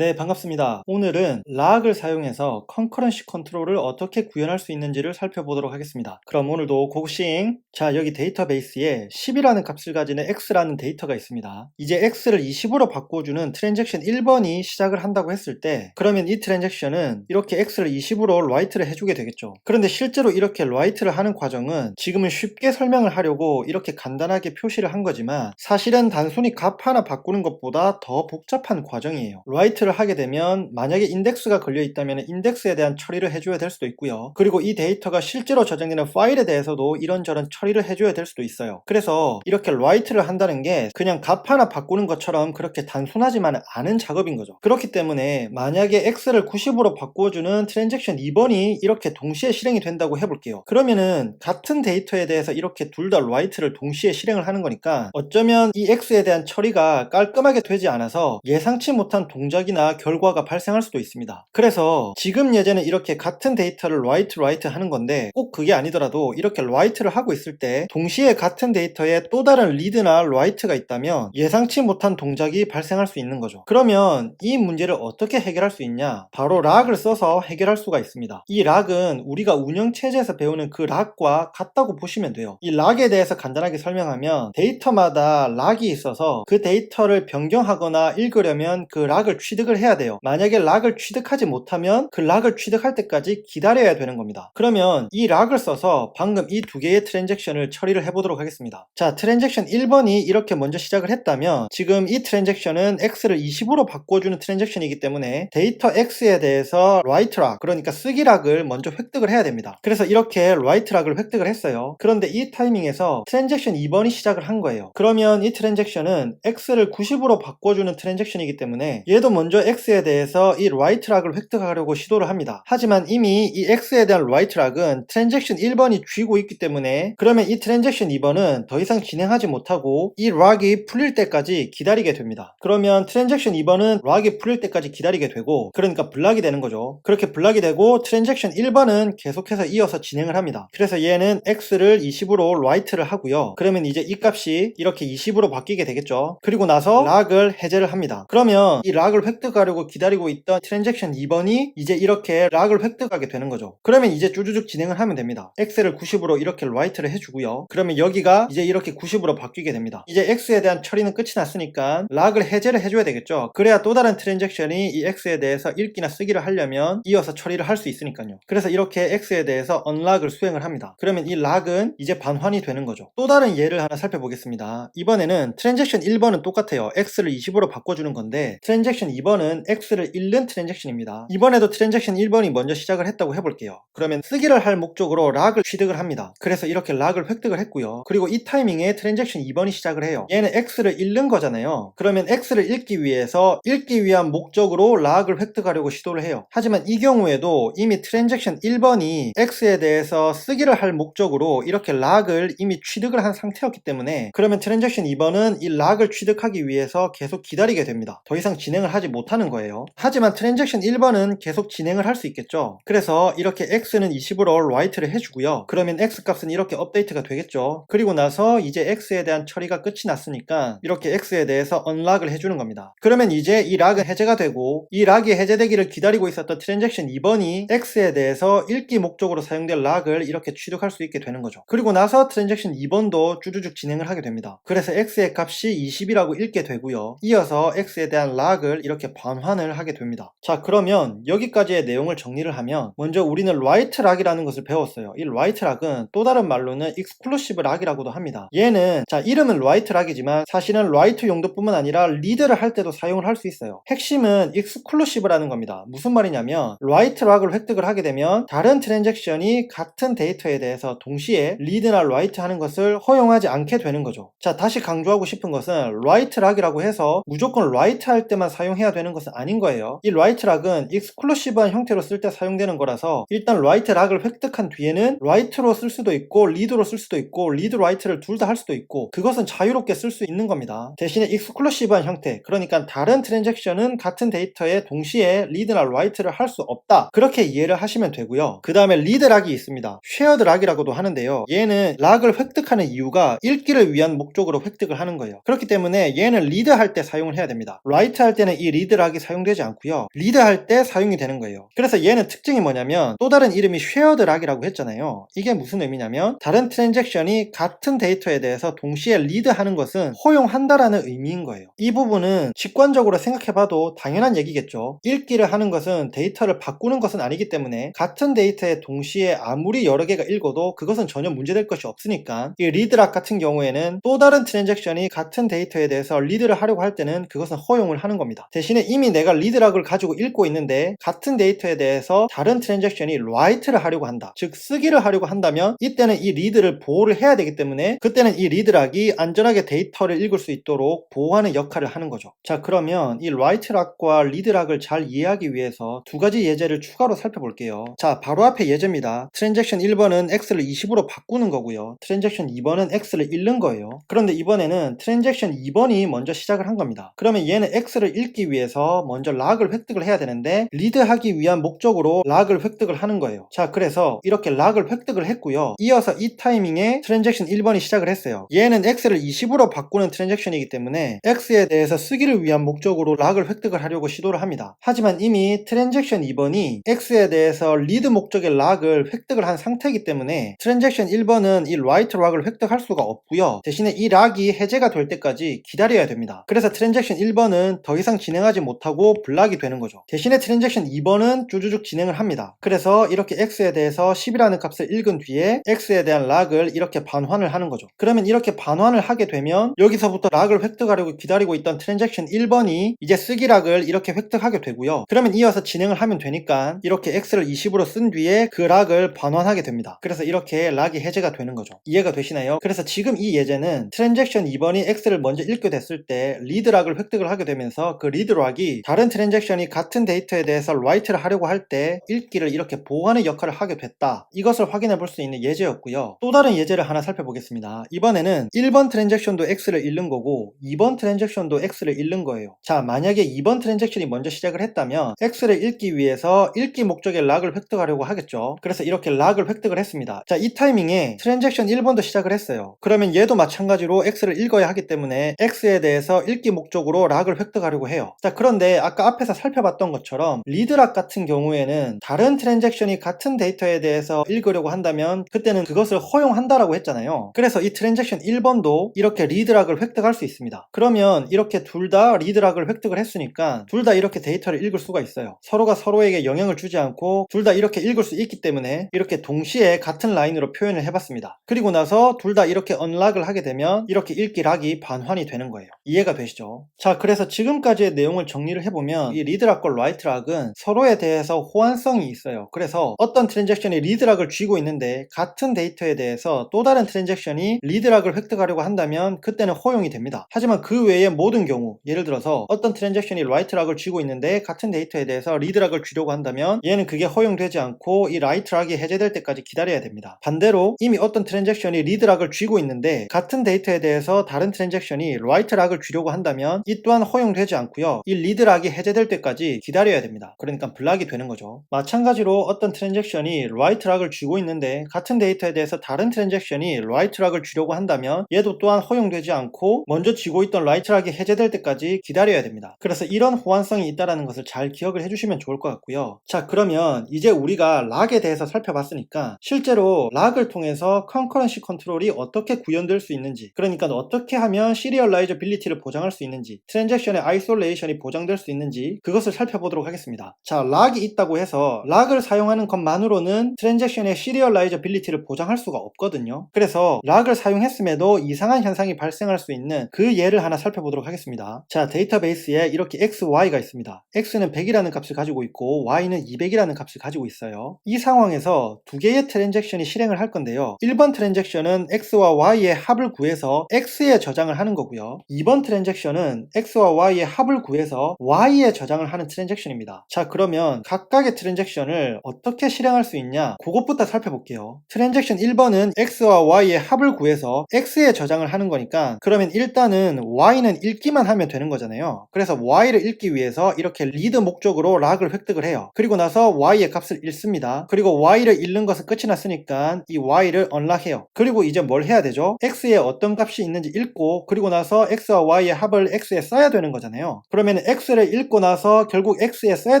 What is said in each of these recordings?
네, 반갑습니다. 오늘은 락을 사용해서 컨커런시 컨트롤을 어떻게 구현할 수 있는지를 살펴보도록 하겠습니다. 그럼 오늘도 고고싱! 자, 여기 데이터베이스에 10이라는 값을 가지는 x라는 데이터가 있습니다. 이제 x를 20으로 바꿔주는 트랜잭션 1번이 시작을 한다고 했을 때, 그러면 이 트랜잭션은 이렇게 x를 20으로 write를 해주게 되겠죠. 그런데 실제로 이렇게 write를 하는 과정은 지금은 쉽게 설명을 하려고 이렇게 간단하게 표시를 한 거지만 사실은 단순히 값 하나 바꾸는 것보다 더 복잡한 과정이에요. write를 하게 되면 만약에 인덱스가 걸려 있다면 인덱스에 대한 처리를 해줘야 될 수도 있고요. 그리고 이 데이터가 실제로 저장되는 파일에 대해서도 이런저런 처리를 해줘야 될 수도 있어요. 그래서 이렇게 write를 한다는 게 그냥 값 하나 바꾸는 것처럼 그렇게 단순하지만 않은 작업인 거죠. 그렇기 때문에 만약에 x를 90으로 바꿔주는 트랜잭션 2번이 이렇게 동시에 실행이 된다고 해볼게요. 그러면은 같은 데이터에 대해서 이렇게 둘 다 write를 동시에 실행을 하는 거니까 어쩌면 이 x에 대한 처리가 깔끔하게 되지 않아서 예상치 못한 동작이나 결과가 발생할 수도 있습니다. 그래서 지금 예제는 이렇게 같은 데이터를 write 하는 건데 꼭 그게 아니더라도 이렇게 write를 하고 있을 때 동시에 같은 데이터에 또 다른 read나 write가 있다면 예상치 못한 동작이 발생할 수 있는 거죠. 그러면 이 문제를 어떻게 해결할 수 있냐? 바로 락을 써서 해결할 수가 있습니다. 이 락은 우리가 운영체제에서 배우는 그 락과 같다고 보시면 돼요. 이 락에 대해서 간단하게 설명하면 데이터마다 락이 있어서 그 데이터를 변경하거나 읽으려면 그 락을 취득을 해야 돼요. 만약에 락을 취득하지 못하면 그 락을 취득할 때까지 기다려야 되는 겁니다. 그러면 이 락을 써서 방금 이 두 개의 트랜잭션을 처리를 해보도록 하겠습니다. 자, 트랜잭션 1번이 이렇게 먼저 시작을 했다면 지금 이 트랜잭션은 x를 20으로 바꿔주는 트랜잭션이기 때문에 데이터 x에 대해서 write 락, 그러니까 쓰기 락을 먼저 획득을 해야 됩니다. 그래서 이렇게 write 락을 획득을 했어요. 그런데 이 타이밍에서 트랜잭션 2번이 시작을 한 거예요. 그러면 이 트랜잭션은 x를 90으로 바꿔주는 트랜잭션이기 때문에 얘도 먼저 x에 대해서 이 write 락을 획득하려고 시도를 합니다. 하지만 이미 이 x에 대한 write 락은 트랜잭션 1번이 쥐고 있기 때문에 그러면 이 트랜잭션 2번은 더 이상 진행하지 못하고 이 락이 풀릴 때까지 기다리게 됩니다. 그러면 트랜잭션 2번은 락이 풀릴 때까지 기다리게 되고 그러니까 블락이 되는 거죠. 그렇게 블락이 되고 트랜잭션 1번은 계속해서 이어서 진행을 합니다. 그래서 얘는 x를 20으로 write를 하고요. 그러면 이제 이 값이 이렇게 20으로 바뀌게 되겠죠. 그리고 나서 락을 해제를 합니다. 그러면 이 락을 획득하려고 기다리고 있던 트랜잭션 2번이 이제 이렇게 락을 획득하게 되는 거죠. 그러면 이제 쭈쭈쭉 진행을 하면 됩니다. x를 90으로 이렇게 write를 해주고요. 그러면 여기가 이제 이렇게 90으로 바뀌게 됩니다. 이제 x에 대한 처리는 끝이 났으니까 락을 해제를 해줘야 되겠죠. 그래야 또 다른 트랜잭션이 이 x에 대해서 읽기나 쓰기를 하려면 이어서 처리를 할 수 있으니까요. 그래서 이렇게 x에 대해서 unlock을 수행을 합니다. 그러면 이 락은 이제 반환이 되는 거죠. 또 다른 예를 하나 살펴보겠습니다. 이번에는 트랜잭션 1번은 똑같아요. x를 20으로 바꿔주는 건데 트랜잭션 2번은 x를 읽는 트랜잭션입니다. 이번에도 트랜잭션 1번이 먼저 시작을 했다고 해볼게요. 그러면 쓰기를 할 목적으로 락을 취득을 합니다. 그래서 이렇게 락을 획득을 했고요. 그리고 이 타이밍에 트랜잭션 2번이 시작을 해요. 얘는 x를 읽는 거잖아요. 그러면 x를 읽기 위해서 읽기 위한 목적으로 락을 획득하려고 시도를 해요. 하지만 이 경우에도 이미 트랜잭션 1번이 x에 대해서 쓰기를 할 목적으로 이렇게 락을 이미 취득을 한 상태였기 때문에 그러면 트랜잭션 2번은 이 락을 취득하기 위해서 계속 기다리게 됩니다. 더 이상 진행을 하지 못하는 거예요. 하지만 트랜잭션 1번은 계속 진행을 할 수 있겠죠. 그래서 이렇게 x는 20으로 write를 해주고요. 그러면 x 값은 이렇게 업데이트가 되겠죠. 그리고 나서 이제 x에 대한 처리가 끝이 났으니까 이렇게 x에 대해서 unlock을 해주는 겁니다. 그러면 이제 이 락은 해제가 되고 이 락이 해제되기를 기다리고 있었던 트랜잭션 2번이 x에 대해서 읽기 목적으로 사용될 락을 이렇게 취득할 수 있게 되는 거죠. 그리고 나서 트랜잭션 2번도 쭈쭈쭉 진행을 하게 됩니다. 그래서 x의 값이 20이라고 읽게 되고요. 이어서 x에 대한 락을 이렇게 반환을 하게 됩니다. 자, 그러면 여기까지의 내용을 정리를 하면 먼저 우리는 write 락이라는 것을 배웠어요. 이 write 락은 또 다른 말로는 exclusive 락이라고도 합니다. 얘는 자, 이름은 write 락이지만 사실은 write 용도뿐만 아니라 read를 할 때도 사용을 할 수 있어요. 핵심은 exclusive라는 겁니다. 무슨 말이냐면 write 락을 획득을 하게 되면 다른 트랜잭션이 같은 데이터에 대해서 동시에 read나 write 하는 것을 허용하지 않게 되는 거죠. 자, 다시 강조하고 싶은 것은 write 락이라고 해서 무조건 write 할 때만 사용해야 되는 것은 아닌 거예요. 이 write 락은 exclusive한 형태로 쓸 때 사용되는 거라서 일단 write 락을 획득한 뒤에는 write로 쓸 수도 있고 read로 쓸 수도 있고 read write를 둘 다 할 수도 있고 그것은 자유롭게 쓸 수 있는 겁니다. 대신에 exclusive한 형태, 그러니까 다른 트랜잭션은 같은 데이터에 동시에 read나 write를 할 수 없다, 그렇게 이해를 하시면 되고요. 그 다음에 read 락이 있습니다. shared 락이라고도 하는데요. 얘는 락을 획득하는 이유가 읽기를 위한 목적으로 획득을 하는 거예요. 그렇기 때문에 얘는 read 할 때 사용을 해야 됩니다. write 할 때는 이 read 리드락이 사용되지 않고요. 리드할 때 사용이 되는 거예요. 그래서 얘는 특징이 뭐냐면 또 다른 이름이 쉐어드 락이라고 했잖아요. 이게 무슨 의미냐면 다른 트랜잭션이 같은 데이터에 대해서 동시에 리드하는 것은 허용한다라는 의미인 거예요. 이 부분은 직관적으로 생각해봐도 당연한 얘기겠죠. 읽기를 하는 것은 데이터를 바꾸는 것은 아니기 때문에 같은 데이터에 동시에 아무리 여러 개가 읽어도 그것은 전혀 문제될 것이 없으니까 이 리드락 같은 경우에는 또 다른 트랜잭션이 같은 데이터에 대해서 리드를 하려고 할 때는 그것은 허용을 하는 겁니다. 대신에 이미 내가 리드락을 가지고 읽고 있는데 같은 데이터에 대해서 다른 트랜잭션이 라이트를 하려고 한다. 즉 쓰기를 하려고 한다면 이때는 이 리드를 보호를 해야 되기 때문에 그때는 이 리드락이 안전하게 데이터를 읽을 수 있도록 보호하는 역할을 하는 거죠. 자, 그러면 이 라이트락과 리드락을 잘 이해하기 위해서 두 가지 예제를 추가로 살펴볼게요. 자, 바로 앞에 예제입니다. 트랜잭션 1번은 x를 20으로 바꾸는 거고요. 트랜잭션 2번은 x를 읽는 거예요. 그런데 이번에는 트랜잭션 2번이 먼저 시작을 한 겁니다. 그러면 얘는 x를 읽기 위해서 먼저 락을 획득을 해야 되는데 리드하기 위한 목적으로 락을 획득을 하는 거예요. 자, 그래서 이렇게 락을 획득을 했고요. 이어서 이 타이밍에 트랜잭션 1번이 시작을 했어요. 얘는 x를 20으로 바꾸는 트랜잭션이기 때문에 x에 대해서 쓰기를 위한 목적으로 락을 획득을 하려고 시도를 합니다. 하지만 이미 트랜잭션 2번이 x에 대해서 리드 목적의 락을 획득을 한 상태이기 때문에 트랜잭션 1번은 이 라이트 락을 획득할 수가 없고요. 대신에 이 락이 해제가 될 때까지 기다려야 됩니다. 그래서 트랜잭션 1번은 더 이상 진행하지 못하고 블락이 되는 거죠. 대신에 트랜잭션 2번은 쭈쭈쭉 진행을 합니다. 그래서 이렇게 x에 대해서 10이라는 값을 읽은 뒤에 x에 대한 락을 이렇게 반환을 하는 거죠. 그러면 이렇게 반환을 하게 되면 여기서부터 락을 획득하려고 기다리고 있던 트랜잭션 1번이 이제 쓰기 락을 이렇게 획득하게 되고요. 그러면 이어서 진행을 하면 되니까 이렇게 x를 20으로 쓴 뒤에 그 락을 반환하게 됩니다. 그래서 이렇게 락이 해제가 되는 거죠. 이해가 되시나요? 그래서 지금 이 예제는 트랜잭션 2번이 x를 먼저 읽게 됐을 때 리드 락을 획득을 하게 되면서 그 리드 락이 다른 트랜잭션이 같은 데이터에 대해서 라이트를 하려고 할 때 읽기를 이렇게 보호하는 역할을 하게 됐다. 이것을 확인해 볼 수 있는 예제였고요. 또 다른 예제를 하나 살펴보겠습니다. 이번에는 1번 트랜잭션도 x를 읽는 거고 2번 트랜잭션도 x를 읽는 거예요. 자, 만약에 2번 트랜잭션이 먼저 시작을 했다면 x를 읽기 위해서 읽기 목적의 락을 획득하려고 하겠죠. 그래서 이렇게 락을 획득을 했습니다. 자, 이 타이밍에 트랜잭션 1번도 시작을 했어요. 그러면 얘도 마찬가지로 x를 읽어야 하기 때문에 x에 대해서 읽기 목적으로 락을 획득하려고 해요. 자, 그런데 아까 앞에서 살펴봤던 것처럼 리드락 같은 경우에는 다른 트랜잭션이 같은 데이터에 대해서 읽으려고 한다면 그때는 그것을 허용한다라고 했잖아요. 그래서 이 트랜잭션 1번도 이렇게 리드락을 획득할 수 있습니다. 그러면 이렇게 둘 다 리드락을 획득을 했으니까 둘 다 이렇게 데이터를 읽을 수가 있어요. 서로가 서로에게 영향을 주지 않고 둘 다 이렇게 읽을 수 있기 때문에 이렇게 동시에 같은 라인으로 표현을 해봤습니다. 그리고 나서 둘 다 이렇게 언락을 하게 되면 이렇게 읽기 락이 반환이 되는 거예요. 이해가 되시죠? 자, 그래서 지금까지의 내용을 정리를 해보면 이 리드락과 라이트락은 서로에 대해서 호환성이 있어요. 그래서 어떤 트랜잭션이 리드락을 쥐고 있는데 같은 데이터에 대해서 또 다른 트랜잭션이 리드락을 획득하려고 한다면 그때는 허용이 됩니다. 하지만 그 외의 모든 경우, 예를 들어서 어떤 트랜잭션이 라이트락을 쥐고 있는데 같은 데이터에 대해서 리드락을 쥐려고 한다면 얘는 그게 허용되지 않고 이 라이트락이 해제될 때까지 기다려야 됩니다. 반대로 이미 어떤 트랜잭션이 리드락을 쥐고 있는데 같은 데이터에 대해서 다른 트랜잭션이 라이트락을 쥐려고 한다면 이 또한 허용되지 않고요. 이 리드락이 해제될 때까지 기다려야 됩니다. 그러니까 블락이 되는 거죠. 마찬가지로 어떤 트랜잭션이 라이트락을 쥐고 있는데 같은 데이터에 대해서 다른 트랜잭션이 라이트락을 쥐려고 한다면 얘도 또한 허용되지 않고 먼저 쥐고 있던 라이트락이 해제될 때까지 기다려야 됩니다. 그래서 이런 호환성이 있다는 것을 잘 기억을 해주시면 좋을 것 같고요. 자, 그러면 이제 우리가 락에 대해서 살펴봤으니까 실제로 락을 통해서 컨커런시 컨트롤이 어떻게 구현될 수 있는지, 그러니까 어떻게 하면 시리얼라이저빌리티를 보장할 수 있는지, 트랜잭션의 아이솔레이션이 보장될 수 있는지 그것을 살펴보도록 하겠습니다. 자, 락이 있다고 해서 락을 사용하는 것만으로는 트랜잭션의 시리얼라이저빌리티를 보장할 수가 없거든요. 그래서 락을 사용했음에도 이상한 현상이 발생할 수 있는 그 예를 하나 살펴보도록 하겠습니다. 자, 데이터베이스에 이렇게 x, y가 있습니다. x는 100이라는 값을 가지고 있고 y는 200이라는 값을 가지고 있어요. 이 상황에서 두 개의 트랜잭션이 실행을 할 건데요. 1번 트랜잭션은 x와 y의 합을 구해서 x에 저장을 하는 거고요. 2번 트랜잭션은 x와 y의 합을 구해서 y에 저장을 하는 트랜잭션입니다. 자, 그러면 각각의 트랜잭션을 어떻게 실행할 수 있냐, 그것부터 살펴볼게요. 트랜잭션 1번은 x와 y의 합을 구해서 x에 저장을 하는 거니까 그러면 일단은 y는 읽기만 하면 되는 거잖아요. 그래서 y를 읽기 위해서 이렇게 리드 목적으로 락을 획득을 해요. 그리고 나서 y의 값을 읽습니다. 그리고 y를 읽는 것은 끝이 났으니까 이 y를 언락해요. 그리고 이제 뭘 해야 되죠? x에 어떤 값이 있는지 읽고 그리고 나서 x와 y의 합을 x에 써야 되는 거잖아요. 그러면 그러면 X를 읽고 나서 결국 X에 써야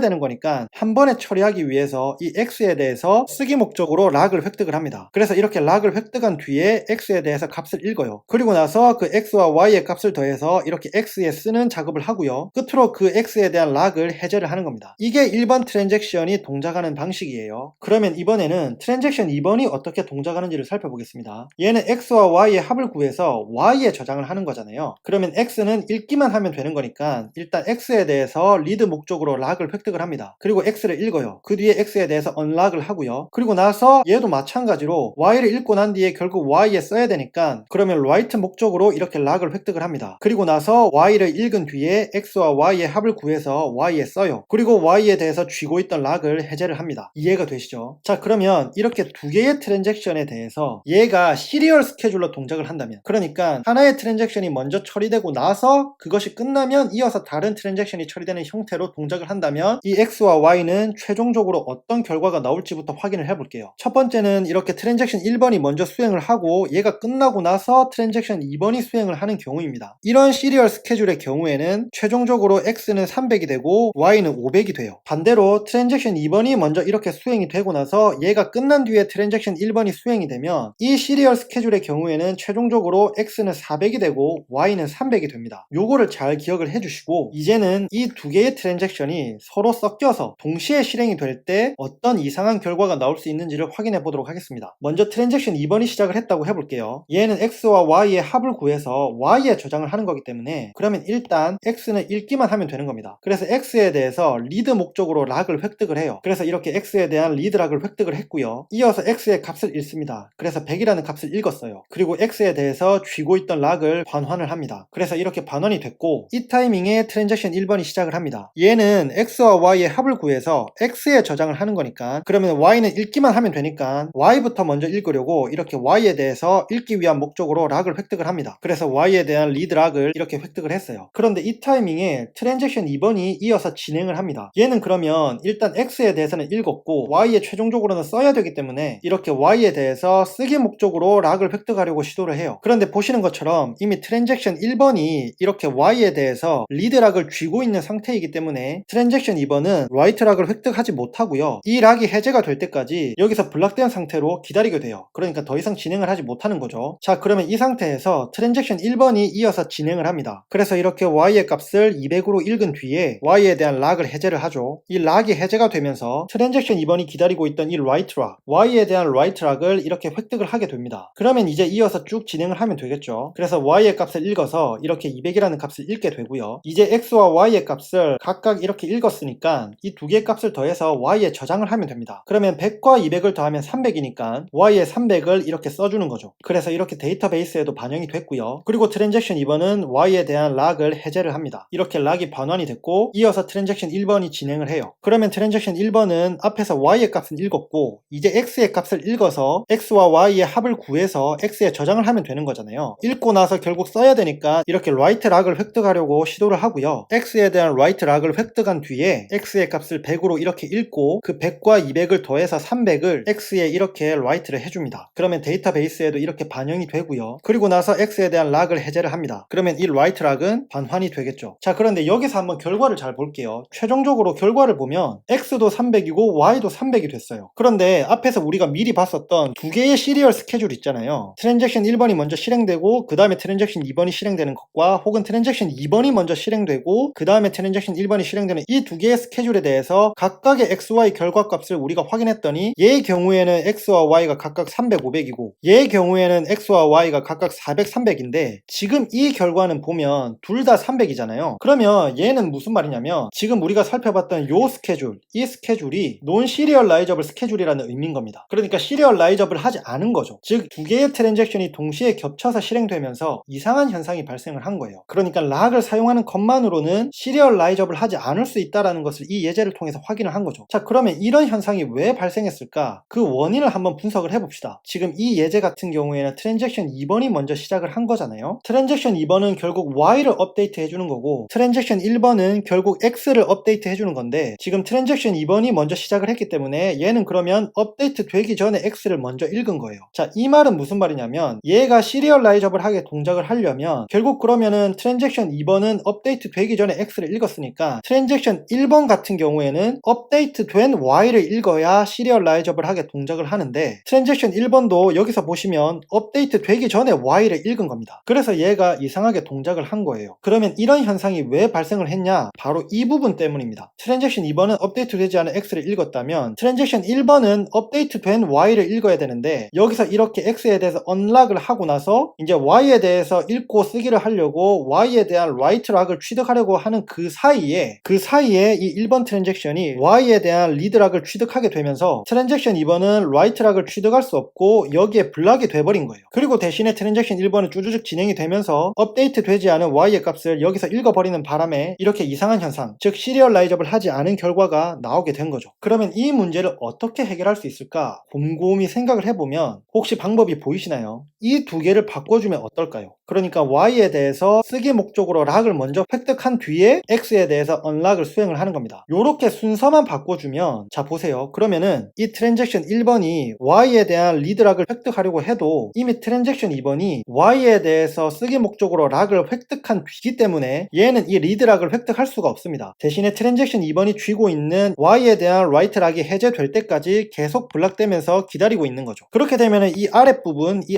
되는 거니까 한 번에 처리하기 위해서 이 X에 대해서 쓰기 목적으로 락을 획득을 합니다. 그래서 이렇게 락을 획득한 뒤에 X에 대해서 값을 읽어요. 그리고 나서 그 X와 Y의 값을 더해서 이렇게 X에 쓰는 작업을 하고요. 끝으로 그 X에 대한 락을 해제를 하는 겁니다. 이게 1번 트랜잭션이 동작하는 방식이에요. 그러면 이번에는 트랜잭션 2번이 어떻게 동작하는지를 살펴보겠습니다. 얘는 X와 Y의 합을 구해서 Y에 저장을 하는 거잖아요. 그러면 X는 읽기만 하면 되는 거니까 일단 X에 대해서 리드 목적으로 락을 획득을 합니다. 그리고 X를 읽어요. 그 뒤에 X에 대해서 언락을 하고요. 그리고 나서 얘도 마찬가지로 Y를 읽고 난 뒤에 결국 Y에 써야 되니까 그러면 write 목적으로 이렇게 락을 획득을 합니다. 그리고 나서 Y를 읽은 뒤에 X와 Y의 합을 구해서 Y에 써요. 그리고 Y에 대해서 쥐고 있던 락을 해제를 합니다. 이해가 되시죠? 자, 그러면 이렇게 두 개의 트랜잭션에 대해서 얘가 시리얼 스케줄로 동작을 한다면, 그러니까 하나의 트랜잭션이 먼저 처리되고 나서 그것이 끝나면 이어서 다른 트랜잭션이 처리되는 형태로 동작을 한다면 이 X와 Y는 최종적으로 어떤 결과가 나올지부터 확인을 해볼게요. 첫 번째는 이렇게 트랜잭션 1번이 먼저 수행을 하고 얘가 끝나고 나서 트랜잭션 2번이 수행을 하는 경우입니다. 이런 시리얼 스케줄의 경우에는 최종적으로 X는 300이 되고 Y는 500이 돼요. 반대로 트랜잭션 2번이 먼저 이렇게 수행이 되고 나서 얘가 끝난 뒤에 트랜잭션 1번이 수행이 되면 이 시리얼 스케줄의 경우에는 최종적으로 X는 400이 되고 Y는 300이 됩니다. 요거를 잘 기억을 해주시고 이제는 이 두 개의 트랜잭션이 서로 섞여서 동시에 실행이 될 때 어떤 이상한 결과가 나올 수 있는지를 확인해 보도록 하겠습니다. 먼저 트랜잭션 2번이 시작을 했다고 해볼게요. 얘는 X와 Y의 합을 구해서 Y에 저장을 하는 거기 때문에 그러면 일단 X는 읽기만 하면 되는 겁니다. 그래서 X에 대해서 리드 목적으로 락을 획득을 해요. 그래서 이렇게 X에 대한 리드 락을 획득을 했고요. 이어서 X의 값을 읽습니다. 그래서 100이라는 값을 읽었어요. 그리고 X에 대해서 쥐고 있던 락을 반환을 합니다. 그래서 이렇게 반환이 됐고 이 타이밍에 트랜잭션 1번이 시작을 합니다. 얘는 X와 Y의 합을 구해서 X에 저장을 하는 거니까 그러면 Y는 읽기만 하면 되니까 Y부터 먼저 읽으려고 이렇게 Y에 대해서 읽기 위한 목적으로 락을 획득을 합니다. 그래서 Y에 대한 리드 락을 이렇게 획득을 했어요. 그런데 이 타이밍에 트랜잭션 2번이 이어서 진행을 합니다. 얘는 그러면 일단 X에 대해서는 읽었고 Y에 최종적으로는 써야 되기 때문에 이렇게 Y에 대해서 쓰기 목적으로 락을 획득하려고 시도를 해요. 그런데 보시는 것처럼 이미 트랜잭션 1번이 이렇게 Y에 대해서 리드 락을 쥐고 있는 상태이기 때문에 트랜잭션 2번은 write 락을 획득하지 못하고요. 이 락이 해제가 될 때까지 여기서 블락된 상태로 기다리게 돼요. 그러니까 더 이상 진행을 하지 못하는 거죠. 자, 그러면 이 상태에서 트랜잭션 1번이 이어서 진행을 합니다. 그래서 이렇게 Y의 값을 200으로 읽은 뒤에 Y에 대한 락을 해제를 하죠. 이 락이 해제가 되면서 트랜잭션 2번이 기다리고 있던 이 write 락, Y에 대한 write 락을 이렇게 획득을 하게 됩니다. 그러면 이제 이어서 쭉 진행을 하면 되겠죠. 그래서 Y의 값을 읽어서 이렇게 200이라는 값을 읽게 되고요. 이제 X와 Y의 값을 각각 이렇게 읽었으니까 이 두 개의 값을 더해서 Y에 저장을 하면 됩니다. 그러면 100과 200을 더하면 300이니까 Y에 300을 이렇게 써주는 거죠. 그래서 이렇게 데이터베이스에도 반영이 됐고요. 그리고 트랜잭션 2번은 Y에 대한 락을 해제를 합니다. 이렇게 락이 반환이 됐고 이어서 트랜잭션 1번이 진행을 해요. 그러면 트랜잭션 1번은 앞에서 Y의 값은 읽었고 이제 X의 값을 읽어서 X와 Y의 합을 구해서 X에 저장을 하면 되는 거잖아요. 읽고 나서 결국 써야 되니까 이렇게 write 락을 획득하려고 시도를 하고요. X에 대한 write 락을 획득한 뒤에 X의 값을 100으로 이렇게 읽고 그 100과 200을 더해서 300을 X에 이렇게 write를 해줍니다. 그러면 데이터베이스에도 이렇게 반영이 되고요. 그리고 나서 X에 대한 락을 해제를 합니다. 그러면 이 write 락은 반환이 되겠죠. 자, 그런데 여기서 한번 결과를 잘 볼게요. 최종적으로 결과를 보면 X도 300이고 Y도 300이 됐어요. 그런데 앞에서 우리가 미리 봤었던 두 개의 시리얼 스케줄 있잖아요. 트랜잭션 1번이 먼저 실행되고 그 다음에 트랜잭션 2번이 실행되는 것과 혹은 트랜잭션 2번이 먼저 실행되고 그 다음에 트랜잭션 1번이 실행되는 이 두 개의 스케줄에 대해서 각각의 XY 결과값을 우리가 확인했더니 얘의 경우에는 X와 Y가 각각 300, 500이고 얘의 경우에는 X와 Y가 각각 400, 300인데 지금 이 결과는 보면 둘 다 300이잖아요. 그러면 얘는 무슨 말이냐면 지금 우리가 살펴봤던 요 스케줄, 이 스케줄이 non-serializable 스케줄이라는 의미인 겁니다. 그러니까 시리얼라이저블 하지 않은 거죠. 즉 두 개의 트랜잭션이 동시에 겹쳐서 실행되면서 이상한 현상이 발생을 한 거예요. 그러니까 락을 사용하는 것만으로는 시리얼라이저블 하지 않을 수 있다는 것을 이 예제를 통해서 확인을 한 거죠. 자, 그러면 이런 현상이 왜 발생했을까? 그 원인을 한번 분석을 해봅시다. 지금 이 예제 같은 경우에는 트랜잭션 2번이 먼저 시작을 한 거잖아요. 트랜잭션 2번은 결국 Y를 업데이트 해주는 거고 트랜잭션 1번은 결국 X를 업데이트 해주는 건데 지금 트랜잭션 2번이 먼저 시작을 했기 때문에 얘는 그러면 업데이트 되기 전에 X를 먼저 읽은 거예요. 자, 이 말은 무슨 말이냐면 얘가 시리얼라이저블 하게 동작을 하려면 결국 그러면은 트랜잭션 2번은 업데이트 되기 전에 X를 읽었으니까 트랜잭션 1번 같은 경우에는 업데이트 된 Y를 읽어야 시리얼라이저블하게 동작을 하는데, 트랜잭션 1번도 여기서 보시면 업데이트 되기 전에 Y를 읽은 겁니다. 그래서 얘가 이상하게 동작을 한 거예요. 그러면 이런 현상이 왜 발생을 했냐? 바로 이 부분 때문입니다. 트랜잭션 2번은 업데이트 되지 않은 X를 읽었다면 트랜잭션 1번은 업데이트 된 Y를 읽어야 되는데, 여기서 이렇게 X에 대해서 언락을 하고 나서 이제 Y에 대해서 읽고 쓰기를 하려고 Y에 대한 라이트 락을 취득하려고 하는 그 사이에 이 1번 트랜잭션이 Y에 대한 리드 락을 취득하게 되면서 트랜잭션 2번은 라이트 락을 취득할 수 없고 여기에 블락이 돼버린 거예요. 그리고 대신에 트랜잭션 1번은 쭈쭈쭉 진행이 되면서 업데이트 되지 않은 Y의 값을 여기서 읽어버리는 바람에 이렇게 이상한 현상, 즉 시리얼라이저블 하지 않은 결과가 나오게 된 거죠. 그러면 이 문제를 어떻게 해결할 수 있을까 곰곰이 생각을 해보면 혹시 방법이 보이시나요? 이 두 개를 바꿔주면 어떨까요? 그러니까 Y에 대해서 쓰기 목적으로 락을 먼저 획득한 뒤에 X에 대해서 언락을 수행을 하는 겁니다. 요렇게 순서만 바꿔주면, 자 보세요. 그러면은 이 트랜잭션 1번이 Y에 대한 리드 락을 획득하려고 해도 이미 트랜잭션 2번이 Y에 대해서 쓰기 목적으로 락을 획득한 뒤기 때문에 얘는 이 리드 락을 획득할 수가 없습니다. 대신에 트랜잭션 2번이 쥐고 있는 Y에 대한 라이트 락이 해제될 때까지 계속 블락되면서 기다리고 있는 거죠. 그렇게 되면 이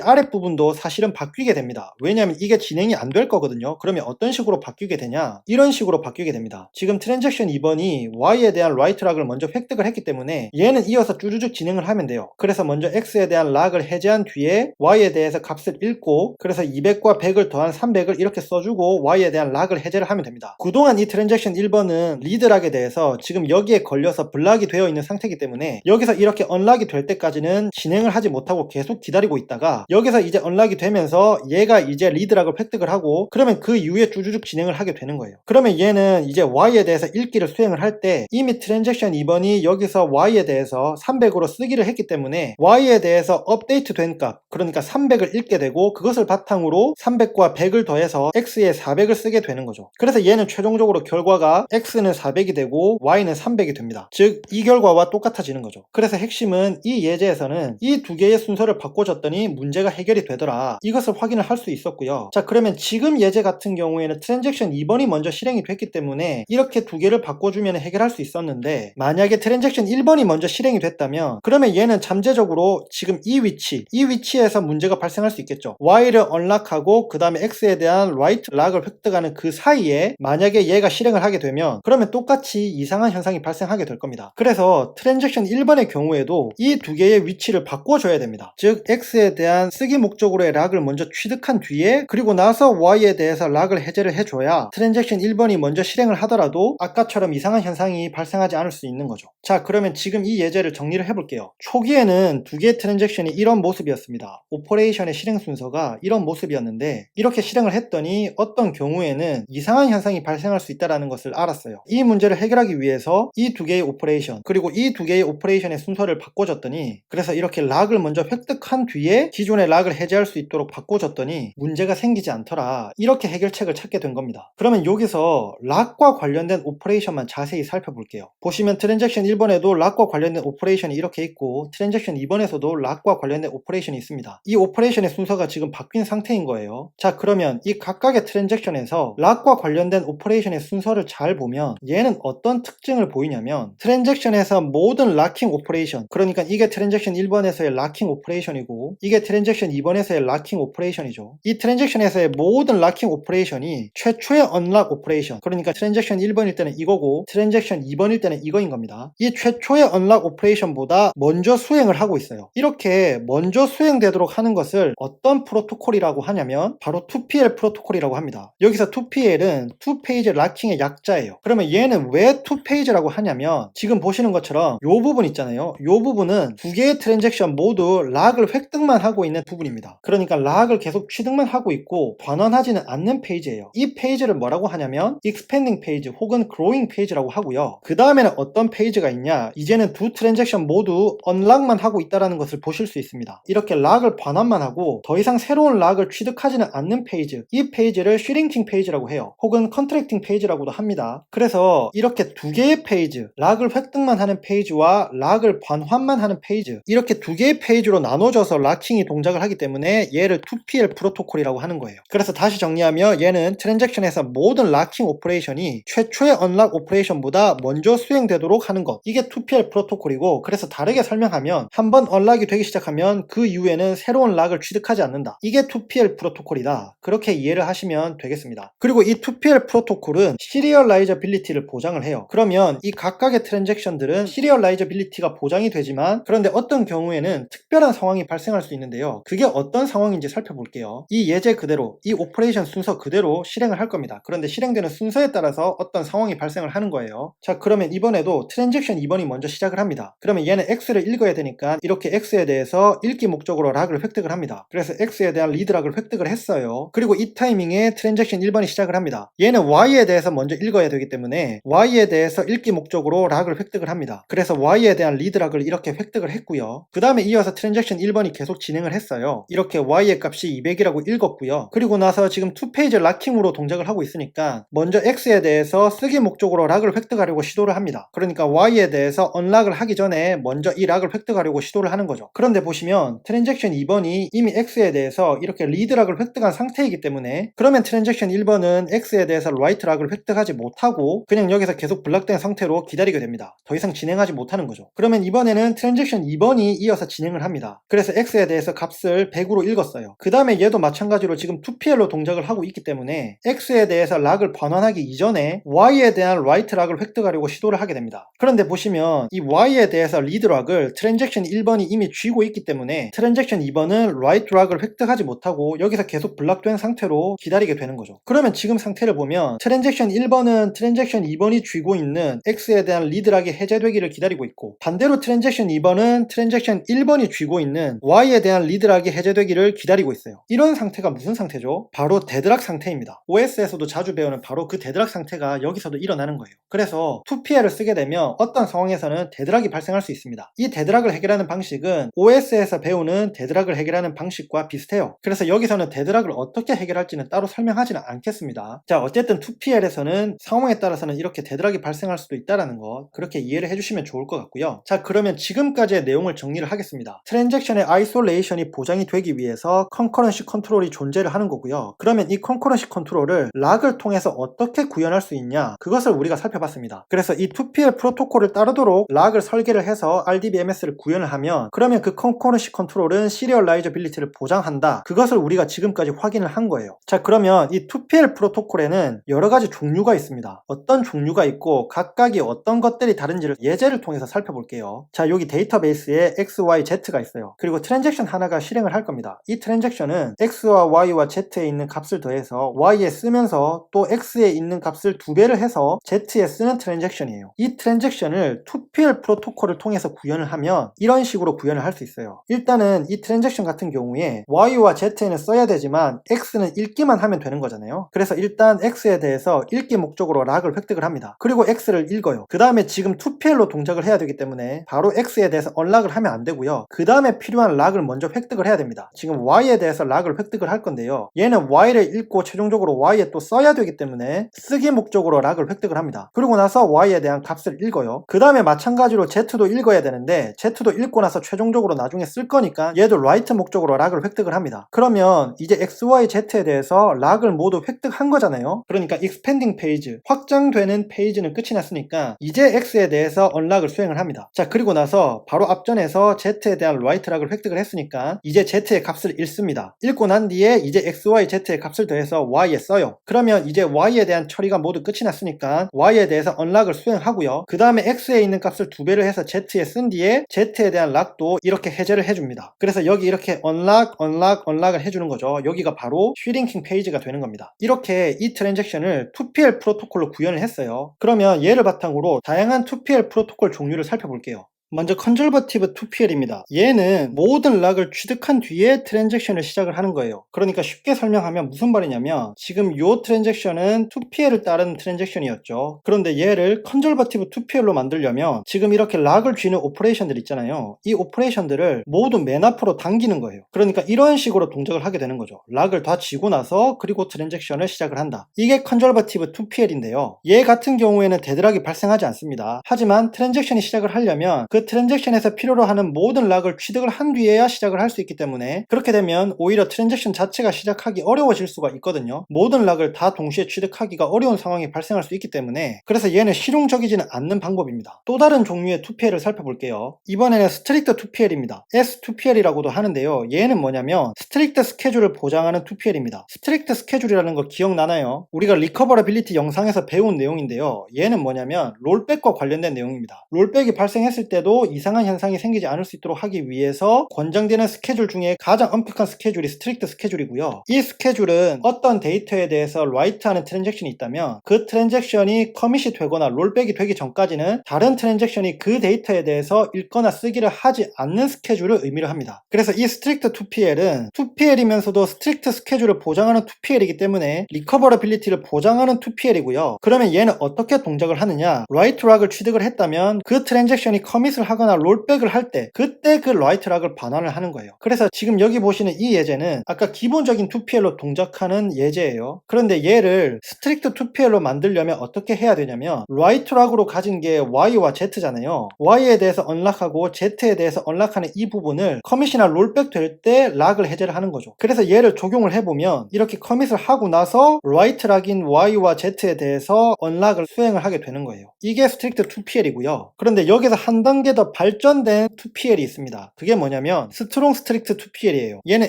아랫부분도 사실은 바뀌게 됩니다. 왜냐하면 이게 진행이 안 될 거거든요. 그러면 어떤 식으로 바뀌게 되냐? 이런 식으로 바뀌게 됩니다. 지금 트랜잭션 2번이 Y에 대한 라이트 락을 먼저 획득을 했기 때문에 얘는 이어서 쭈쭈쭉 진행을 하면 돼요. 그래서 먼저 X에 대한 락을 해제한 뒤에 Y에 대해서 값을 읽고, 그래서 200과 100을 더한 300을 이렇게 써주고 Y에 대한 락을 해제를 하면 됩니다. 그동안 이 트랜잭션 1번은 리드 락에 대해서 지금 여기에 걸려서 블락이 되어 있는 상태이기 때문에 여기서 이렇게 언락이 될 때까지는 진행을 하지 못하고 계속 기다리고 있다가, 여기서 이제 언락이 되면서 얘가 이제 리드 락을 획득을 하고, 그러면 그 이후에 쭈쭈쭉 진행을 하게 되는 거예요. 그러면 얘는 이제 Y에 대해서 읽기를 수행을 할 때 이미 트랜잭션 2번이 여기서 Y에 대해서 300으로 쓰기를 했기 때문에 Y에 대해서 업데이트 된 값, 그러니까 300을 읽게 되고 그것을 바탕으로 300과 100을 더해서 X에 400을 쓰게 되는 거죠. 그래서 얘는 최종적으로 결과가 X는 400이 되고 Y는 300이 됩니다. 즉 이 결과와 똑같아지는 거죠. 그래서 핵심은 이 예제에서는 이 두 개의 순서를 바꿔줬더니 문제가 해결이 되더라, 이것을 확인을 할 수 있었고요. 자, 그러면 지금 예제 같은 경우에는 트랜잭션 2번이 먼저 실행이 됐기 때문에 이렇게 두 개를 바꿔주면 해결할 수 있었는데, 만약에 트랜잭션 1번이 먼저 실행이 됐다면 그러면 얘는 잠재적으로 지금 이 위치에서 문제가 발생할 수 있겠죠. Y를 언락하고 그 다음에 X에 대한 라이트 락을 획득하는 그 사이에 만약에 얘가 실행을 하게 되면 그러면 똑같이 이상한 현상이 발생하게 될 겁니다. 그래서 트랜잭션 1번의 경우에도 이 두 개의 위치를 바꿔줘야 됩니다. 즉 X에 대한 쓰기 목적으로의 락을 먼저 취득한 뒤에, 그리고 나서 Y에 대해서 락을 해제를 해줘야 트랜잭션 1번이 먼저 실행을 하더라도 아까처럼 이상한 현상이 발생하지 않을 수 있는 거죠. 자, 그러면 지금 이 예제를 정리를 해볼게요. 초기에는 두 개의 트랜잭션이 이런 모습이었습니다. 오퍼레이션의 실행 순서가 이런 모습이었는데 이렇게 실행을 했더니 어떤 경우에는 이상한 현상이 발생할 수 있다는 것을 알았어요. 이 문제를 해결하기 위해서 이 두 개의 오퍼레이션, 그리고 이 두 개의 오퍼레이션의 순서를 바꿔줬더니, 그래서 이렇게 락을 먼저 획득한 뒤에 기존의 락을 해제할 수 있도록 바꿔줬더니 문제가 생기지 않더라, 이렇게 해결책을 찾게 된 겁니다. 그러면 여기서 락과 관련된 오퍼레이션만 자세히 살펴볼게요. 보시면 트랜잭션 1번에도 락과 관련된 오퍼레이션이 이렇게 있고 트랜잭션 2번에서도 락과 관련된 오퍼레이션이 있습니다. 이 오퍼레이션의 순서가 지금 바뀐 상태인 거예요. 자, 그러면 이 각각의 트랜잭션에서 락과 관련된 오퍼레이션의 순서를 잘 보면 얘는 어떤 특징을 보이냐면, 트랜잭션에서 모든 락킹 오퍼레이션, 그러니까 이게 트랜잭션 1번에서의 락킹 오퍼레이션이고 이게 트랜잭션 2번에서의 락킹 오퍼레이션이죠. 이 트랜잭션에서의 모든 락킹 오퍼레이션이 최초의 언락 오퍼레이션, 그러니까 트랜잭션 1번일 때는 이거고 트랜잭션 2번일 때는 이거인 겁니다. 이 최초의 언락 오퍼레이션보다 먼저 수행을 하고 있어요. 이렇게 먼저 수행되도록 하는 것을 어떤 프로토콜이라고 하냐면 바로 2PL 프로토콜이라고 합니다. 여기서 2PL은 2페이지 락킹의 약자예요. 그러면 얘는 왜 2페이지라고 하냐면, 지금 보시는 것처럼 이 부분 있잖아요. 이 부분은 두 개의 트랜잭션 모두 락을 획득만 하고 있는 부분입니다. 그러니까 락을 계속 취득만 하고 있고 반환하지는 않는 페이지예요. 이 페이지를 뭐라고 하냐면 expanding 페이지 혹은 growing 페이지라고 하고요. 그 다음에는 어떤 페이지가 있냐, 이제는 두 트랜잭션 모두 언락만 하고 있다는 것을 보실 수 있습니다. 이렇게 락을 반환만 하고 더 이상 새로운 락을 취득하지는 않는 페이지, 이 페이지를 shrinking 페이지라고 해요. 혹은 contracting 페이지라고도 합니다. 그래서 이렇게 두 개의 페이지, 락을 획득만 하는 페이지와 락을 반환만 하는 페이지, 이렇게 두 개의 페이지로 나눠져서 락킹이 동작을 하기 때문에 얘를 2PL 프로토콜이라고 하는 거예요. 그래서 다시 정리하면 얘는 트랜잭션에서 모든 모든 락킹 오퍼레이션이 최초의 언락 오퍼레이션보다 먼저 수행되도록 하는 것, 이게 2PL 프로토콜이고, 그래서 다르게 설명하면 한번 언락이 되기 시작하면 그 이후에는 새로운 락을 취득하지 않는다, 이게 2PL 프로토콜이다, 그렇게 이해를 하시면 되겠습니다. 그리고 이 2PL 프로토콜은 시리얼라이저빌리티를 보장을 해요. 그러면 이 각각의 트랜잭션들은 시리얼라이저빌리티가 보장이 되지만, 그런데 어떤 경우에는 특별한 상황이 발생할 수 있는데요. 그게 어떤 상황인지 살펴볼게요. 이 예제 그대로, 이 오퍼레이션 순서 그대로 실행을 할 겁니다. 그런데 실행되는 순서에 따라서 어떤 상황이 발생을 하는 거예요. 자, 그러면 이번에도 트랜잭션 2번이 먼저 시작을 합니다. 그러면 얘는 X를 읽어야 되니까 이렇게 X에 대해서 읽기 목적으로 락을 획득을 합니다. 그래서 X에 대한 리드 락을 획득을 했어요. 그리고 이 타이밍에 트랜잭션 1번이 시작을 합니다. 얘는 Y에 대해서 먼저 읽어야 되기 때문에 Y에 대해서 읽기 목적으로 락을 획득을 합니다. 그래서 Y에 대한 리드 락을 이렇게 획득을 했고요. 그 다음에 이어서 트랜잭션 1번이 계속 진행을 했어요. 이렇게 Y의 값이 200이라고 읽었고요. 그리고 나서 지금 2페이지 락킹으로 동작을 하고 있으니까 먼저 X에 대해서 쓰기 목적으로 락을 획득하려고 시도를 합니다. 그러니까 Y에 대해서 언락을 하기 전에 먼저 이 락을 획득하려고 시도를 하는 거죠. 그런데 보시면 트랜잭션 2번이 이미 X에 대해서 이렇게 리드 락을 획득한 상태이기 때문에, 그러면 트랜잭션 1번은 X에 대해서 라이트 락을 획득하지 못하고 그냥 여기서 계속 블락된 상태로 기다리게 됩니다. 더 이상 진행하지 못하는 거죠. 그러면 이번에는 트랜잭션 2번이 이어서 진행을 합니다. 그래서 X에 대해서 값을 100으로 읽었어요. 그 다음에 얘도 마찬가지로 지금 2PL로 동작을 하고 있기 때문에 X에 대해서 락을 반환하기 이전에 Y에 대한 라이트 락을 획득하려고 시도를 하게 됩니다. 그런데 보시면 이 Y에 대해서 리드 락을 트랜잭션 1번이 이미 쥐고 있기 때문에 트랜잭션 2번은 라이트 락을 획득하지 못하고 여기서 계속 블락된 상태로 기다리게 되는 거죠. 그러면 지금 상태를 보면 트랜잭션 1번은 트랜잭션 2번이 쥐고 있는 X에 대한 리드 락이 해제되기를 기다리고 있고, 반대로 트랜잭션 2번은 트랜잭션 1번이 쥐고 있는 Y에 대한 리드 락이 해제되기를 기다리고 있어요. 이런 상태가 무슨 상태죠? 바로 데드락 상태입니다. OS에서도 자주 배우는 바로 그 데드락 상태가 여기서도 일어나는 거예요. 그래서 2PL을 쓰게 되면 어떤 상황에서는 데드락이 발생할 수 있습니다. 이 데드락을 해결하는 방식은 OS에서 배우는 데드락을 해결하는 방식과 비슷해요. 그래서 여기서는 데드락을 어떻게 해결할지는 따로 설명하지는 않겠습니다. 자, 어쨌든 2PL에서는 상황에 따라서는 이렇게 데드락이 발생할 수도 있다는 거, 그렇게 이해를 해주시면 좋을 것 같고요. 자, 그러면 지금까지의 내용을 정리를 하겠습니다. 트랜잭션의 아이솔레이션이 보장이 되기 위해서 컨커런시 컨트롤이 존재를 하는 거고요. 그러면 이 컨커런시 컨트롤을 락을 통해서 어떻게 구현할 수 있냐, 그것을 우리가 살펴봤습니다. 그래서 이 2PL 프로토콜을 따르도록 락을 설계를 해서 RDBMS를 구현을 하면, 그러면 그 컨커런시 컨트롤은 시리얼라이저빌리티를 보장한다, 그것을 우리가 지금까지 확인을 한 거예요. 자, 그러면 이 2PL 프로토콜에는 여러 가지 종류가 있습니다. 어떤 종류가 있고 각각이 어떤 것들이 다른지를 예제를 통해서 살펴볼게요. 자, 여기 데이터베이스에 X, Y, Z가 있어요. 그리고 트랜잭션 하나가 실행을 할 겁니다. 이 트랜잭션은 X와 Y와 Z에 있는 값을 더해서 Y에 쓰면서 또 X에 있는 값을 2배를 해서 Z에 쓰는 트랜잭션이에요. 이 트랜잭션을 2PL 프로토콜을 통해서 구현을 하면 이런 식으로 구현을 할 수 있어요. 일단은 이 트랜잭션 같은 경우에 Y와 Z에는 써야 되지만 X는 읽기만 하면 되는 거잖아요. 그래서 일단 X에 대해서 읽기 목적으로 락을 획득을 합니다. 그리고 X를 읽어요. 그 다음에 지금 2PL로 동작을 해야 되기 때문에 바로 X에 대해서 언락을 하면 안 되고요. 그 다음에 필요한 락을 먼저 획득을 해야 됩니다. 지금 Y에 대해서 락을 획득을 할 건데요. 얘는 Y를 읽고 최종적으로 Y에 또 써야 되기 때문에 쓰기 목적으로 락을 획득을 합니다. 그리고 나서 Y에 대한 값을 읽어요. 그 다음에 마찬가지로 Z도 읽어야 되는데 Z도 읽고 나서 최종적으로 나중에 쓸 거니까 얘도 라이트 목적으로 락을 획득을 합니다. 그러면 이제 X, Y, Z에 대해서 락을 모두 획득한 거잖아요. 그러니까 expanding 페이지, 확장되는 페이지는 끝이 났으니까 이제 X에 대해서 언락을 수행을 합니다. 자, 그리고 나서 바로 앞전에서 Z에 대한 라이트 락을 획득을 했으니까 이제 Z의 값을 읽습니다. 읽고 난 뒤에 이제 X, Y, Z의 값을 더해서 Y에 써요. 그러면 이제 Y에 대한 처리가 모두 끝이 났으니까 Y에 대해서 언락을 수행하고요. 그 다음에 X에 있는 값을 2배를 해서 Z에 쓴 뒤에 Z에 대한 락도 이렇게 해제를 해줍니다. 그래서 여기 이렇게 언락을 해주는 거죠. 여기가 바로 슈링킹 페이지가 되는 겁니다. 이렇게 이 트랜잭션을 2PL 프로토콜로 구현을 했어요. 그러면 얘를 바탕으로 다양한 2PL 프로토콜 종류를 살펴볼게요. 먼저 컨저버티브 2PL입니다. 얘는 모든 락을 취득한 뒤에 트랜잭션을 시작을 하는 거예요. 그러니까 쉽게 설명하면 무슨 말이냐면, 지금 이 트랜잭션은 2PL을 따르는 트랜잭션이었죠. 그런데 얘를 컨저버티브 2PL로 만들려면 지금 이렇게 락을 쥐는 오퍼레이션들 있잖아요. 이 오퍼레이션들을 모두 맨 앞으로 당기는 거예요. 그러니까 이런 식으로 동작을 하게 되는 거죠. 락을 다 쥐고 나서 그리고 트랜잭션을 시작을 한다. 이게 컨저버티브 2PL인데요. 얘 같은 경우에는 데드락이 발생하지 않습니다. 하지만 트랜잭션이 시작을 하려면 그 그 트랜잭션에서 필요로 하는 모든 락을 취득을 한 뒤에야 시작을 할 수 있기 때문에, 그렇게 되면 오히려 트랜잭션 자체가 시작하기 어려워질 수가 있거든요. 모든 락을 다 동시에 취득하기가 어려운 상황이 발생할 수 있기 때문에, 그래서 얘는 실용적이지는 않는 방법입니다. 또 다른 종류의 2PL을 살펴볼게요. 이번에는 스트릭트 2PL입니다. S2PL이라고도 하는데요. 얘는 뭐냐면 스트릭트 스케줄을 보장하는 2PL입니다. 스트릭트 스케줄이라는 거 기억나나요? 우리가 리커버러빌리티 영상에서 배운 내용인데요. 얘는 뭐냐면 롤백과 관련된 내용입니다. 롤백이 발생했을 때도 이상한 현상이 생기지 않을 수 있도록 하기 위해서 권장되는 스케줄 중에 가장 엄격한 스케줄이 스트릭트 스케줄이고요. 이 스케줄은 어떤 데이터에 대해서 라이트하는 트랜잭션이 있다면 그 트랜잭션이 커밋이 되거나 롤백이 되기 전까지는 다른 트랜잭션이 그 데이터에 대해서 읽거나 쓰기를 하지 않는 스케줄을 의미를 합니다. 그래서 이 스트릭트 2PL은 2PL이면서도 스트릭트 스케줄을 보장하는 2PL이기 때문에 리커버러빌리티를 보장하는 2PL이고요. 그러면 얘는 어떻게 동작을 하느냐? 라이트 락을 취득을 했다면 그 트랜잭션이 커밋을 하거나 롤백을 할 때 그때 그 라이트 락을 반환을 하는 거예요. 그래서 지금 여기 보시는 이 예제는 아까 기본적인 2PL로 동작하는 예제예요. 그런데 얘를 스트릭트 2PL로 만들려면 어떻게 해야 되냐면 라이트 락으로 가진 게 Y와 Z잖아요. Y에 대해서 언락하고 Z에 대해서 언락하는 이 부분을 커밋이나 롤백 될 때 락을 해제를 하는 거죠. 그래서 얘를 적용을 해보면 이렇게 커밋을 하고 나서 라이트 락인 Y와 Z에 대해서 언락을 수행을 하게 되는 거예요. 이게 스트릭트 2PL이고요. 그런데 여기서 한 단계 더 발전된 2PL이 있습니다. 그게 뭐냐면 스트롱 스트릭트 2PL이에요. 얘는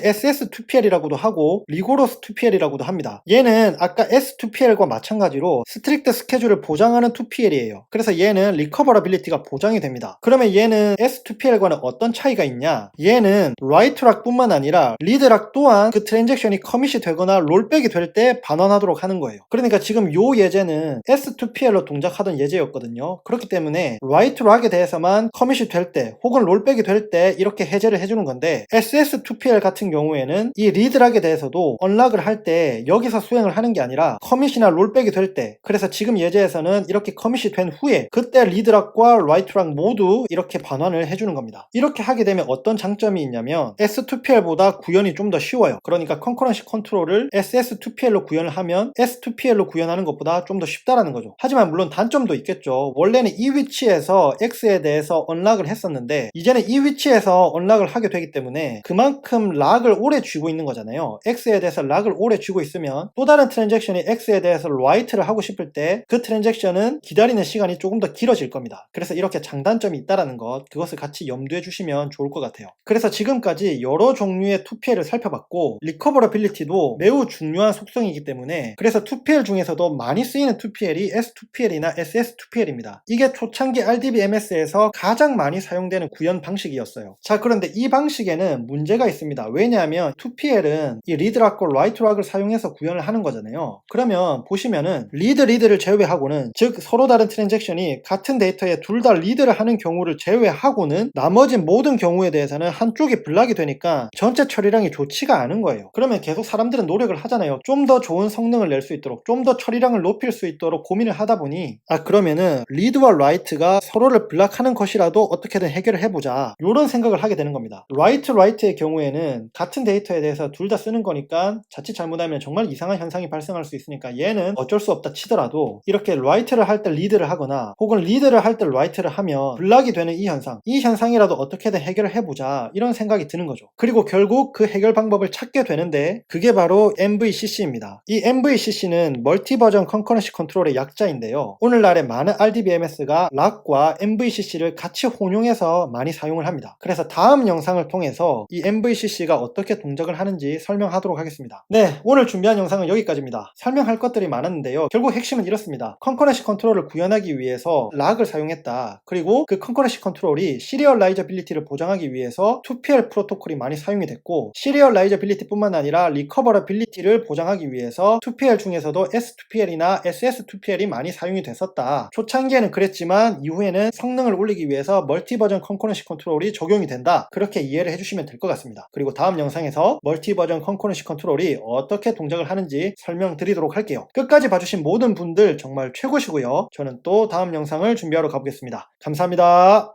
SS2PL이라고도 하고 리고러스 2PL이라고도 합니다. 얘는 아까 S2PL과 마찬가지로 스트릭트 스케줄을 보장하는 2PL이에요. 그래서 얘는 리커버러빌리티가 보장이 됩니다. 그러면 얘는 S2PL과는 어떤 차이가 있냐? 얘는 라이트 락 뿐만 아니라 리드 락 또한 그 트랜잭션이 커밋이 되거나 롤백이 될 때 반환하도록 하는 거예요. 그러니까 지금 요 예제는 S2PL로 동작하던 예제였거든요. 그렇기 때문에 라이트 락에 대해서만 커밋이 될 때 혹은 롤백이 될 때 이렇게 해제를 해주는 건데, SS2PL 같은 경우에는 이 리드 락에 대해서도 언락을 할 때 여기서 수행을 하는 게 아니라 커밋이나 롤백이 될 때, 그래서 지금 예제에서는 이렇게 커밋이 된 후에 그때 리드 락과 라이트 락 모두 이렇게 반환을 해주는 겁니다. 이렇게 하게 되면 어떤 장점이 있냐면 S2PL보다 구현이 좀 더 쉬워요. 그러니까 컨커런시 컨트롤을 SS2PL로 구현을 하면 S2PL로 구현하는 것보다 좀 더 쉽다라는 거죠. 하지만 물론 단점도 있겠죠. 원래는 이 위치에서 X에 대해서 언락을 했었는데 이제는 이 위치에서 언락을 하게 되기 때문에 그만큼 락을 오래 쥐고 있는 거잖아요. X에 대해서 락을 오래 쥐고 있으면 또 다른 트랜잭션이 X에 대해서 라이트를 하고 싶을 때 그 트랜잭션은 기다리는 시간이 조금 더 길어질 겁니다. 그래서 이렇게 장단점이 있다라는 것, 그것을 같이 염두에 주시면 좋을 것 같아요. 그래서 지금까지 여러 종류의 2PL을 살펴봤고 리커버러빌리티도 매우 중요한 속성이기 때문에, 그래서 2PL 중에서도 많이 쓰이는 2PL이 S2PL이나 SS2PL입니다. 이게 초창기 RDBMS에서 가장 많이 사용되는 구현 방식이었어요. 자, 그런데 이 방식에는 문제가 있습니다. 왜냐하면 2PL은 이 리드락과 라이트락을 사용해서 구현을 하는 거잖아요. 그러면 보시면은 리드를 제외하고는, 즉 서로 다른 트랜잭션이 같은 데이터에 둘 다 리드를 하는 경우를 제외하고는 나머지 모든 경우에 대해서는 한쪽이 블락이 되니까 전체 처리량이 좋지가 않은 거예요. 그러면 계속 사람들은 노력을 하잖아요. 좀 더 좋은 성능을 낼 수 있도록, 좀 더 처리량을 높일 수 있도록 고민을 하다 보니 그러면은 리드와 라이트가 서로를 블락하는 것이라도 어떻게든 해결을 해보자, 이런 생각을 하게 되는 겁니다. 라이트의 경우에는 같은 데이터에 대해서 둘 다 쓰는 거니까 자칫 잘못하면 정말 이상한 현상이 발생할 수 있으니까 얘는 어쩔 수 없다 치더라도 이렇게 라이트를 할 때 리드를 하거나 혹은 리드를 할 때 라이트를 하면 블락이 되는 이 현상이라도 어떻게든 해결을 해보자, 이런 생각이 드는 거죠. 그리고 결국 그 해결 방법을 찾게 되는데 그게 바로 MVCC입니다. 이 MVCC는 멀티 버전 컨커런시 컨트롤의 약자인데요. 오늘날에 많은 RDBMS가 락과 MVCC를 같이 혼용해서 많이 사용을 합니다. 그래서 다음 영상을 통해서 이 MVCC가 어떻게 동작을 하는지 설명하도록 하겠습니다. 네, 오늘 준비한 영상은 여기까지입니다. 설명할 것들이 많았는데요. 결국 핵심은 이렇습니다. 컨커런시 컨트롤을 구현하기 위해서 락을 사용했다. 그리고 그 컨커런시 컨트롤이 시리얼라이저빌리티를 보장하기 위해서 2PL 프로토콜이 많이 사용이 됐고, 시리얼라이저빌리티 뿐만 아니라 리커버러빌리티를 보장하기 위해서 2PL 중에서도 S2PL이나 SS2PL이 많이 사용이 됐었다. 초창기에는 그랬지만 이후에는 성능을 올리기 위해서 멀티 버전 컨커런시 컨트롤이 적용이 된다. 그렇게 이해를 해주시면 될 것 같습니다. 그리고 다음 영상에서 멀티 버전 컨커런시 컨트롤이 어떻게 동작을 하는지 설명드리도록 할게요. 끝까지 봐주신 모든 분들 정말 최고시고요. 저는 또 다음 영상을 준비하러 가보겠습니다. 감사합니다.